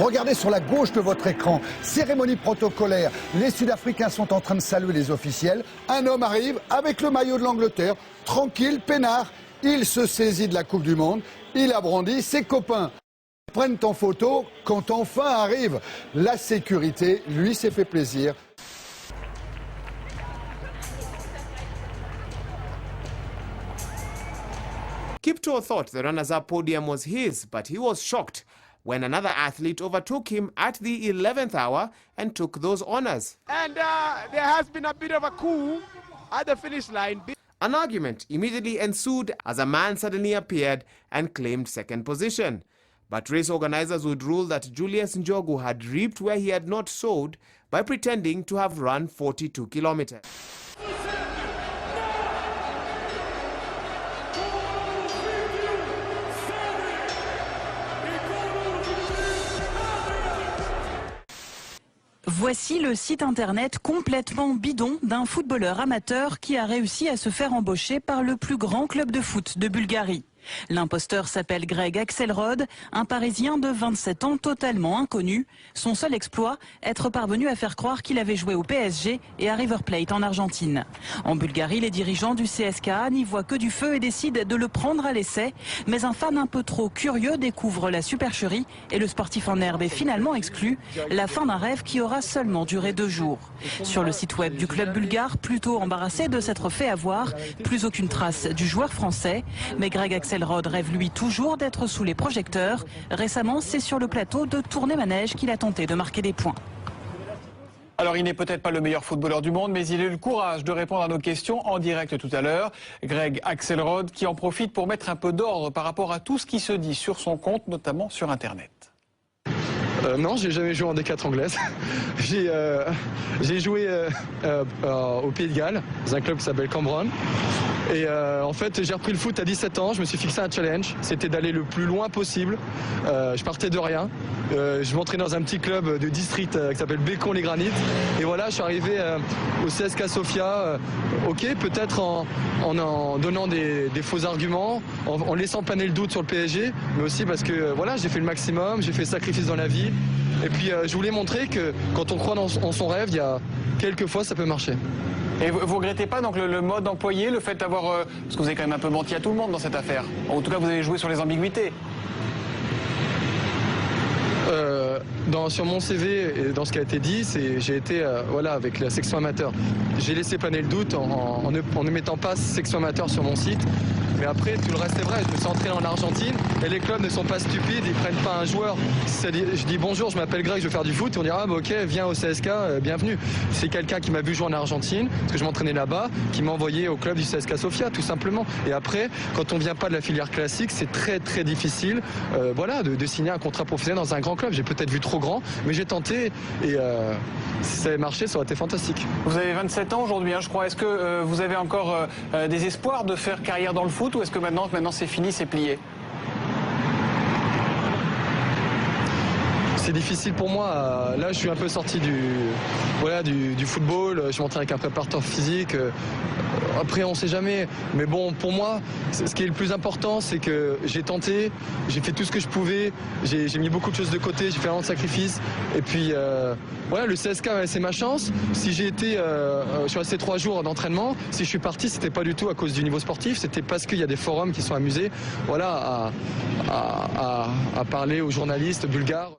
Regardez sur la gauche de votre écran, cérémonie protocolaire. Les Sud-Africains sont en train de saluer les officiels. Un homme arrive avec le maillot de l'Angleterre, tranquille, peinard. Il se saisit de la Coupe du Monde, il a brandi, ses copains prennent en photo quand enfin arrive la sécurité. Lui s'est fait plaisir. Kipto thought the runners-up podium was his, but he was shocked when another athlete overtook him at the 11th hour and took those honours. And there has been a bit of a coup at the finish line. An argument immediately ensued as a man suddenly appeared and claimed second position. But race organisers would rule that Julius Njogu had reaped where he had not sowed by pretending to have run 42 kilometres. Voici le site internet complètement bidon d'un footballeur amateur qui a réussi à se faire embaucher par le plus grand club de foot de Bulgarie. L'imposteur s'appelle Greg Axelrod, un Parisien de 27 ans totalement inconnu. Son seul exploit, être parvenu à faire croire qu'il avait joué au PSG et à River Plate en Argentine. En Bulgarie, les dirigeants du CSKA n'y voient que du feu et décident de le prendre à l'essai. Mais un fan un peu trop curieux découvre la supercherie et le sportif en herbe est finalement exclu. La fin d'un rêve qui aura seulement duré 2 jours. Sur le site web du club bulgare, plutôt embarrassé de s'être fait avoir, plus aucune trace du joueur français. Mais Greg Axelrod rêve lui toujours d'être sous les projecteurs. Récemment, c'est sur le plateau de Tournai-Manège qu'il a tenté de marquer des points. Alors il n'est peut-être pas le meilleur footballeur du monde, mais il a eu le courage de répondre à nos questions en direct tout à l'heure. Greg Axelrod qui en profite pour mettre un peu d'ordre par rapport à tout ce qui se dit sur son compte, notamment sur Internet. Non, j'ai jamais joué en D4 anglaise. J'ai joué au Pays de Galles, dans un club qui s'appelle Cambronne. Et en fait, j'ai repris le foot à 17 ans. Je me suis fixé un challenge. C'était d'aller le plus loin possible. Je partais de rien. Je m'entraînais dans un petit club de district qui s'appelle Bécon-les-Granites. Et voilà, je suis arrivé au CSKA Sofia. Ok, peut-être en donnant des faux arguments, en laissant planer le doute sur le PSG, mais aussi parce que voilà, j'ai fait le maximum, j'ai fait sacrifice dans la vie. Et puis je voulais montrer que quand on croit en son rêve, il y a quelques fois ça peut marcher. Et vous regrettez pas donc le mode employé, le fait d'avoir... parce que vous avez quand même un peu menti à tout le monde dans cette affaire. En tout cas, vous avez joué sur les ambiguïtés. Sur mon CV et dans ce qui a été dit, j'ai été voilà, avec la section amateur. J'ai laissé planer le doute en ne mettant pas section amateur sur mon site. Mais après, tout le reste est vrai. Je me suis entraîné en Argentine et les clubs ne sont pas stupides. Ils prennent pas un joueur. Je dis bonjour, je m'appelle Greg, je veux faire du foot. Et on dira, ah, bah, ok, viens au CSKA, bienvenue. C'est quelqu'un qui m'a vu jouer en Argentine, parce que je m'entraînais là-bas, qui m'a envoyé au club du CSKA Sofia, tout simplement. Et après, quand on vient pas de la filière classique, c'est très très difficile voilà, de signer un contrat professionnel dans un grand club. J'ai peut-être vu trop grand, mais j'ai tenté. Et si ça avait marché, ça aurait été fantastique. Vous avez 27 ans aujourd'hui, hein, je crois. Est-ce que vous avez encore des espoirs de faire carrière dans le foot, ou est-ce que maintenant c'est fini, c'est plié? C'est difficile pour moi. Là, je suis un peu sorti du football. Je m'entraîne avec un préparateur physique. Après, on ne sait jamais. Mais bon, pour moi, ce qui est le plus important, c'est que j'ai tenté, j'ai fait tout ce que je pouvais. J'ai mis beaucoup de choses de côté, j'ai fait un de sacrifices. Et puis, voilà, le CSKA, c'est ma chance. Si j'ai été, je suis resté 3 jours d'entraînement. Si je suis parti, c'était pas du tout à cause du niveau sportif. C'était parce qu'il y a des forums qui sont amusés, voilà, à parler aux journalistes bulgares.